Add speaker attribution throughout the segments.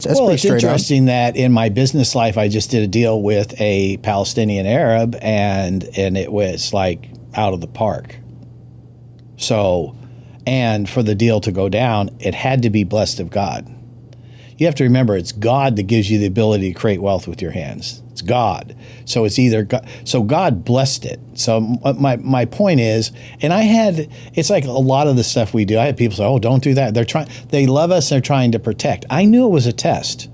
Speaker 1: That's
Speaker 2: well,
Speaker 1: pretty
Speaker 2: it's
Speaker 1: straight
Speaker 2: interesting that in my business life, I just did a deal with a Palestinian Arab, and it was like out of the park. So, and for the deal to go down, it had to be blessed of God. You have to remember, it's God that gives you the ability to create wealth with your hands. It's God. So it's either God. So God blessed it. So my point is, and it's like a lot of the stuff we do. I had people say, "Oh, don't do that." They love us. They're trying to protect. I knew it was a test,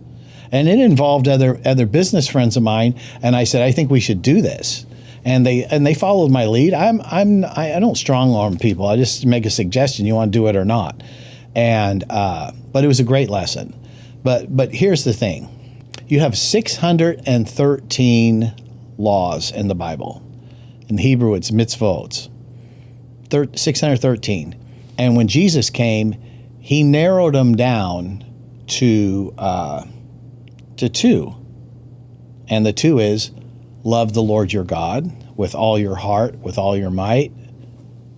Speaker 2: and it involved other business friends of mine. And I said, "I think we should do this." And they followed my lead. I don't strong arm people. I just make a suggestion. You want to do it or not? And but it was a great lesson. But here's the thing. You have 613 laws in the Bible. In Hebrew, it's mitzvot. 613. And when Jesus came, he narrowed them down to two. And the two is, love the Lord your God with all your heart, with all your might,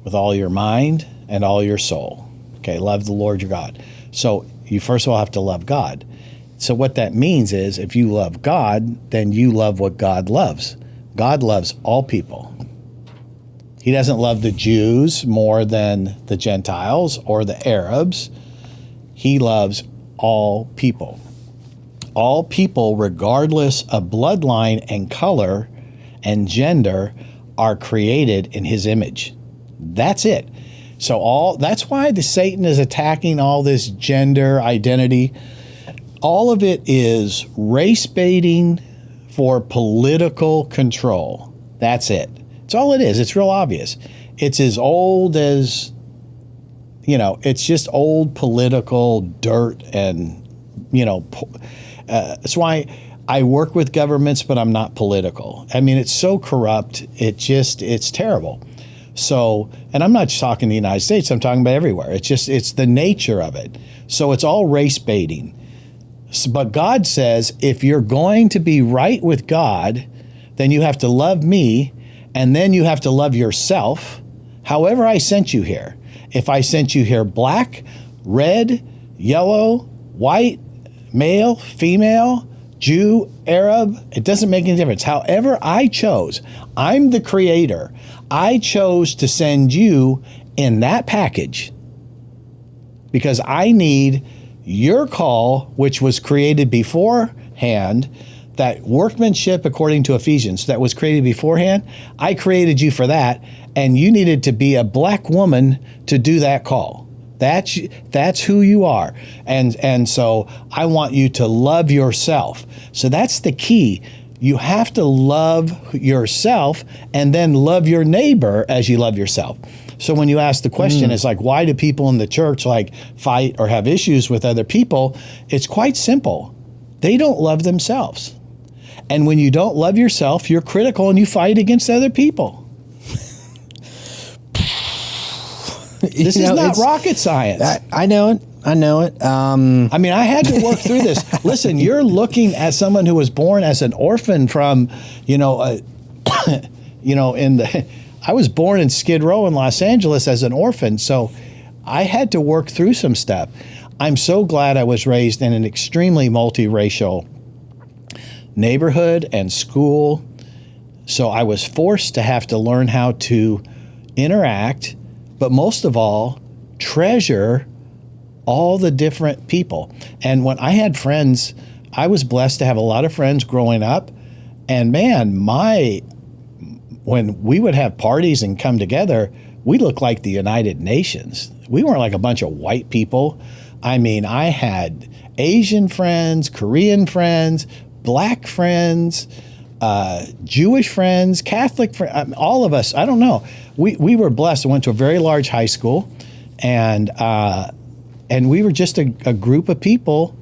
Speaker 2: with all your mind, and all your soul. Okay, love the Lord your God. So you first of all have to love God. So what that means is if you love God, then you love what God loves. God loves all people. He doesn't love the Jews more than the Gentiles or the Arabs. He loves all people. All people, regardless of bloodline and color and gender, are created in his image. That's it. So that's why the Satan is attacking all this gender identity. All of it is race baiting for political control. That's it. It's all it is. It's real obvious. It's as old as, it's just old political dirt and, that's why I work with governments, but I'm not political. I mean, it's so corrupt. It's terrible. So, and I'm not just talking the United States, I'm talking about everywhere. It's the nature of it. So it's all race baiting. But God says, if you're going to be right with God, then you have to love me, and then you have to love yourself, however I sent you here. If I sent you here black, red, yellow, white, male, female, Jew, Arab, it doesn't make any difference. However I chose, I'm the creator. I chose to send you in that package because I need your call, which was created beforehand, that workmanship according to Ephesians that was created beforehand. I created you for that, and you needed to be a black woman to do that call. That's who you are. And so I want you to love yourself. So that's the key. You have to love yourself and then love your neighbor as you love yourself. So when you ask the question, it's like, why do people in the church fight or have issues with other people? It's quite simple. They don't love themselves. And when you don't love yourself, you're critical and you fight against other people. This is not rocket science.
Speaker 1: I know it. I
Speaker 2: I had to work through this. Listen, you're looking at someone who was born as an orphan from, I was born in Skid Row in Los Angeles as an orphan, so I had to work through some stuff. I'm so glad I was raised in an extremely multiracial neighborhood and school, so I was forced to have to learn how to interact, but most of all, treasure all the different people. And when I had friends, I was blessed to have a lot of friends growing up, and man, when we would have parties and come together, we looked like the United Nations. We weren't like a bunch of white people. I mean, I had Asian friends, Korean friends, black friends, Jewish friends, Catholic friends, all of us. I don't know. We were blessed. I went to a very large high school, and we were just a group of people,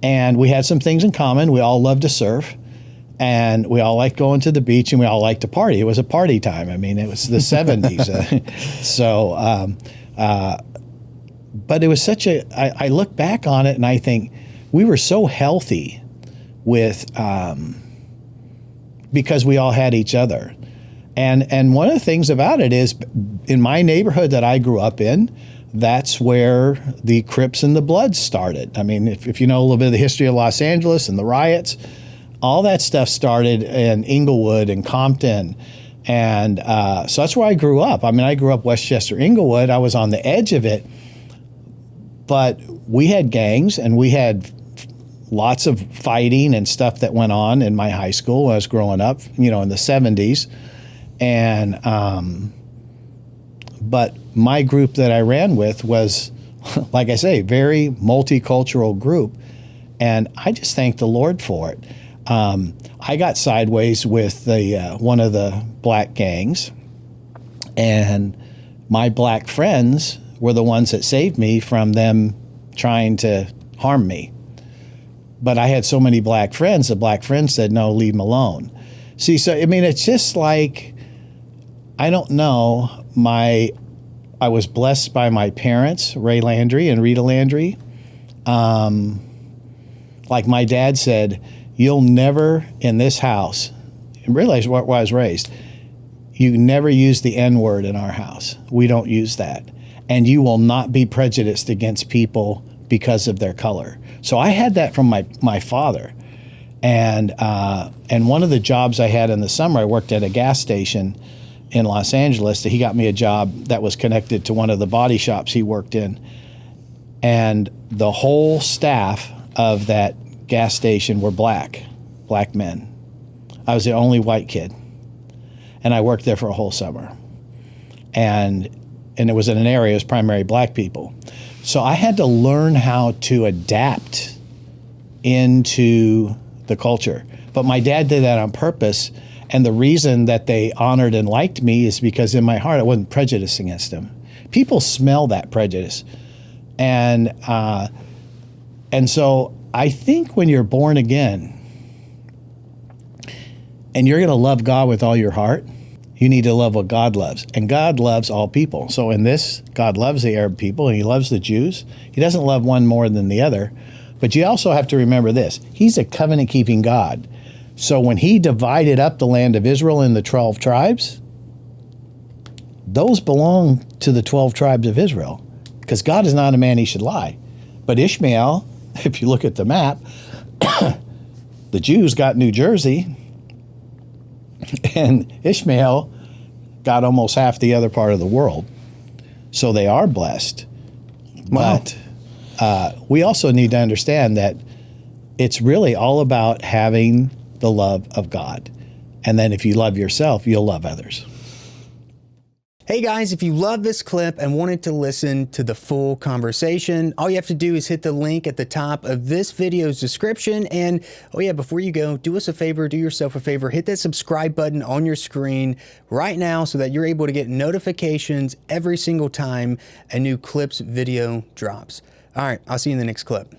Speaker 2: and we had some things in common. We all loved to surf. And we all liked going to the beach, and we all liked to party. It was a party time. I mean, it was the 70s. But it was I look back on it and I think we were so healthy because we all had each other. And one of the things about it is in my neighborhood that I grew up in, that's where the Crips and the Bloods started. I mean, if you know a little bit of the history of Los Angeles and the riots, all that stuff started in Inglewood and Compton. And so that's where I grew up. I mean, I grew up Westchester, Inglewood. I was on the edge of it. But we had gangs and we had lots of fighting and stuff that went on in my high school when I was growing up, you know, in the 70s. And, but my group that I ran with was, like I say, very multicultural group. And I just thank the Lord for it. I got sideways with the one of the black gangs, and my black friends were the ones that saved me from them trying to harm me. But I had so many black friends, the black friends said, no, leave them alone. See, so, I mean, it's just like, I don't know, I was blessed by my parents, Ray Landry and Rita Landry. Like my dad said, you'll never in this house, and realize where I was raised, you never use the N-word in our house. We don't use that. And you will not be prejudiced against people because of their color. So I had that from my father. And one of the jobs I had in the summer, I worked at a gas station in Los Angeles. He got me a job that was connected to one of the body shops he worked in. And the whole staff of that gas station were black men. I was the only white kid. And I worked there for a whole summer. And it was in an area, it was primarily black people. So I had to learn how to adapt into the culture. But my dad did that on purpose. And the reason that they honored and liked me is because in my heart, I wasn't prejudiced against them. People smell that prejudice. And so I think when you're born again and you're going to love God with all your heart, you need to love what God loves. And God loves all people. So in this, God loves the Arab people and he loves the Jews. He doesn't love one more than the other. But you also have to remember this. He's a covenant-keeping God. So when he divided up the land of Israel in the 12 tribes, those belong to the 12 tribes of Israel. Because God is not a man he should lie. But Ishmael, if you look at the map, the Jews got New Jersey, and Ishmael got almost half the other part of the world. So they are blessed. Wow. But we also need to understand that it's really all about having the love of God. And then if you love yourself, you'll love others.
Speaker 1: Hey guys, if you love this clip and wanted to listen to the full conversation, all you have to do is hit the link at the top of this video's description. And oh yeah, before you go, do us a favor, do yourself a favor, hit that subscribe button on your screen right now so that you're able to get notifications every single time a new Clips video drops. All right, I'll see you in the next clip.